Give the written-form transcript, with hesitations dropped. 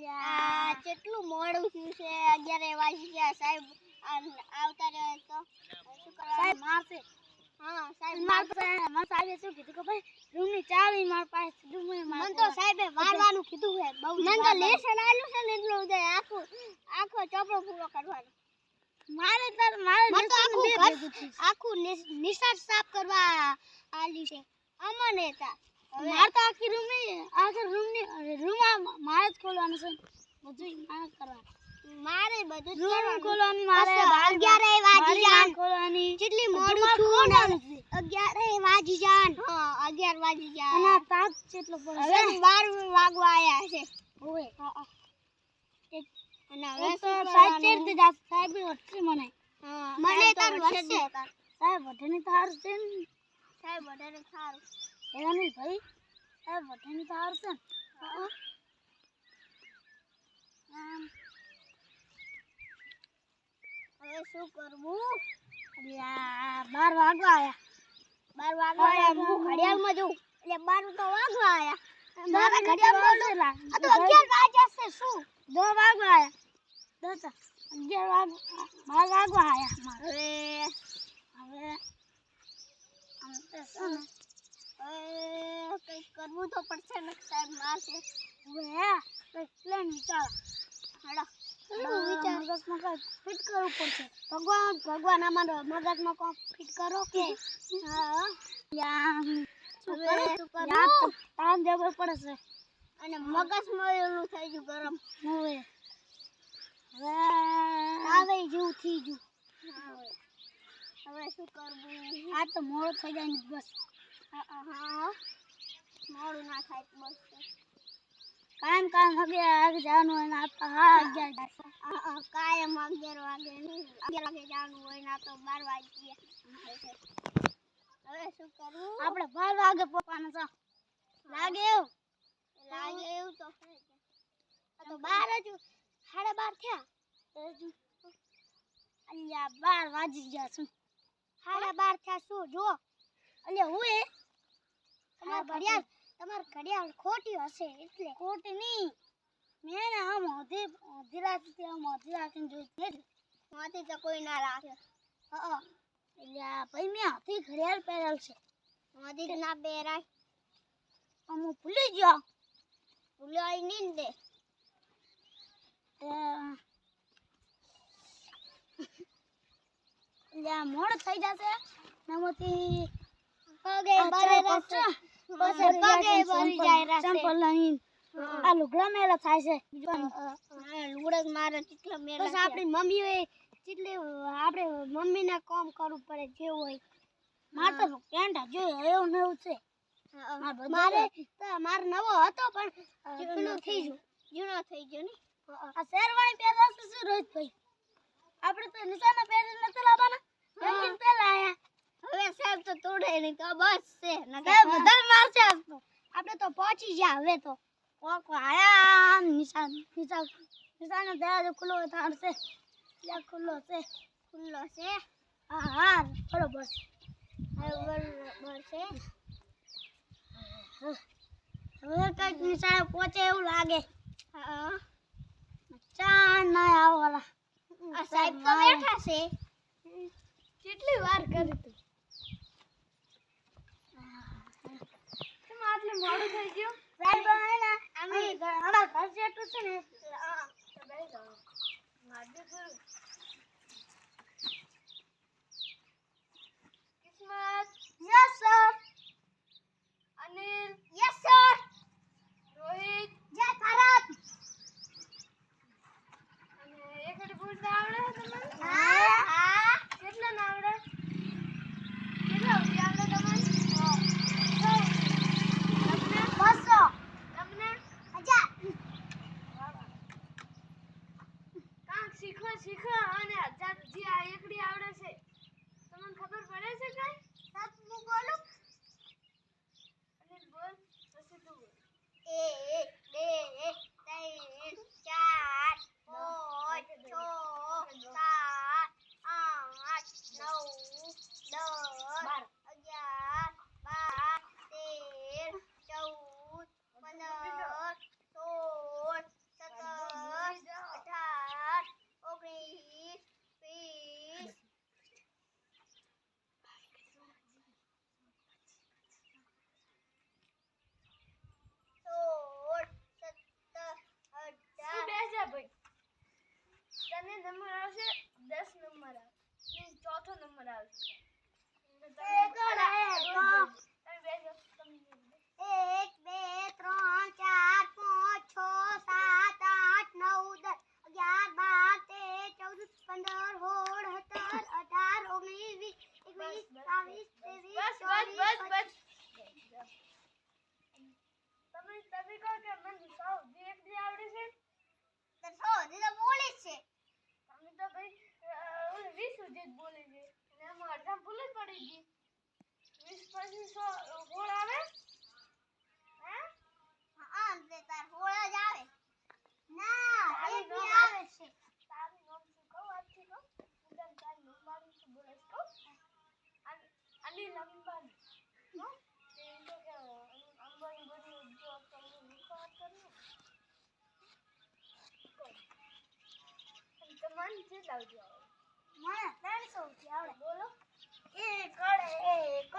આ કેટલું મોડું થયું છે 11 વાગી ગયા સાહેબ આવતા રહે તો શું કરવા સાહેબ મારશે હા સાહેબ સાહેબે શું કીધું કે ભાઈ રૂમની ચાવી માર પાસે મને તો સાહેબે મારવાનું કીધું છે બહુ મને તો લેસન આલ્યું છે ને એટલું દે આખો ચોપડો પૂરો કરવાનો મારે આખું નિશાળ સાફ કરવા આલી છે અમને તા માર તો આખી રૂમ મારે જ ખોલવાનું છે બધું મારે કરવાનું મારે બધું રૂમ ખોલવાની મારે 11 વાગી જાન ખોલવાની કેટલી મોડું થયું ને 11 વાગી જાન હા 11 વાગી જાન અને તાપ કેટલો પડે હવે 12 વાગવા આયા છે ઓય અને હવે તો સાહેબ ચેડતે જા સાહેબ વચ્ચે મને હા મને તાર વચ્ચે સાહેબ વઢની તાર છે ને સાહેબ વઢને સારું એવાની ભાઈ સાહેબ વઢની તાર છે હા હવે શું કરવું યાર 12 વાગવા આયા હું ઘડિયાળમાં જોઉં એટલે 12 તો વાગવા આયા મારા ઘડિયાળમાં બોલું આ તો 11 વાગ્યા છે શું 2 વાગવા આયા 11 વાગવા આયા હવે આમ તો શું કઈ કરવું તો પડશે ને સાહેબ મારશે હવે પ્લેન વિચાર હેડા મગજમાં ફિટ કરવું પડશે ભગવાન અમારો મગજમાં કોમ ફિટ કરો કે હા તાન જબર પડે છે અને મગજમાં એવું થઈ ગયું ગરમ હવે આવે જેવું થઈ ગયું હવે શું કરવું આ તો મોડું થઈ જાય ને બસ હા મોડું ના થાય બસ કામ હગે જવાનું હોય ને આ તો હા 11 કાયમ 11 વાગે નહીં 11 વાગે જવાનું હોય ને આ તો 12 વાગે હવે શું કરવું આપણે 12 વાગે પહોંચવાનું છે લાગે એવું તો આ તો 12 જ 12:30 થયા અલ્યા 12 વાગી ગયા છે 12:30 થયા શું જો અલ્યા હું એ તમાર ઘડિયાળ ખોટી હશે એટલે ખોટી નહીં મેં ને આમ અધી રાખીને જોઈ માથી તો કોઈ ના રાખે હા એટલે ભાઈ મેં હાથી ઘડિયાળ પહેરેલ છે માથી ના પહેરાય હું ભૂલી ગયો ભૂલાય નહીં દે એટલે મોડ થઈ જશે નમોથી પગે ભરે રહેશે પગે ભરી જાય રહેશે ચંપલ નહીં આ લુગડા મેલા થાય છે લુગડા મારે કેટલા મેલા છે આપણી મમ્મી હોય એટલે આપણે મમ્મીને કામ કરવું પડે જેવું હોય માર તો પેન્ટ જો એવું ને એવું છે મારે નવો હતો પણ જૂનો થઈ ગયો ને આ શેરવાણી પહેરવા છે શું રોહિતભાઈ આપણે તો નિશાના પહેરીને નથી લાવવાના લેકિન પહેલા આયા હવે સાહેબ તો તોડે નહીં તો બસ છે સાહેબ બધા મારશે આપણે તો પહોંચી ગયા હવે તો કોક આયા નિશાન દરવાજો ખુલ્લો થાળશે યા ખુલ્લો છે હા બરોબર છે હવે કઈક નિશાળે પહોંચે એવું લાગે ચા ના આવવાલા સાહેબ તો બેઠા છે કેટલી વાર કરી તું કેમ આટલું મોડું થઈ ગયું સાહેબ અમે અમારા ઘર જેટલું છે ને તો બેસી જાઓ માડે કરું Kismat yes sir Anil yes sir Rohit Jay Bharat અને એકડી પૂછતા આવડે તમને હા કેટલા ના આવડે કેટલા ઉડી આવડે તમને તમને 200 તમને 1000 કાંક શીખો અને 1000 જે આ એકડી આવડે છે તમને ખબર પડે છે કઈ સાત હું બોલું અને બોલ પછી તું બોલ 1 2 3 4 5 6 7 8 9 10 11 12 13 14 15 16 17 એક બે ત્રણ ચાર પાંચ છ સાત આઠ નવ 10 11 12 13 14 15 16 17 18 19 20 21 22 23 તમે કહો કે મને સૌ એક દી આવડે છે તો સૌ દી તો બોલી છે તમે તો ભાઈ 20 સુધી બોલે છે અને આમાં અડધા ભૂલ જ પડી ગઈ 20 પછી 16 આવે હે હા તે તાર 16 જ આવે ના એક દી આવે છે તારું નામ શું કહું આજથી કહું ઉદમ તારું નામ મારું શું બોલે કહું અનિલ અંબાણી હો તે તો કે અંબાણી બની જો તમને વિશ્વાસ કર્યો તમારે જે લાવજો મને 300 આવડે બોલો એક કડે એક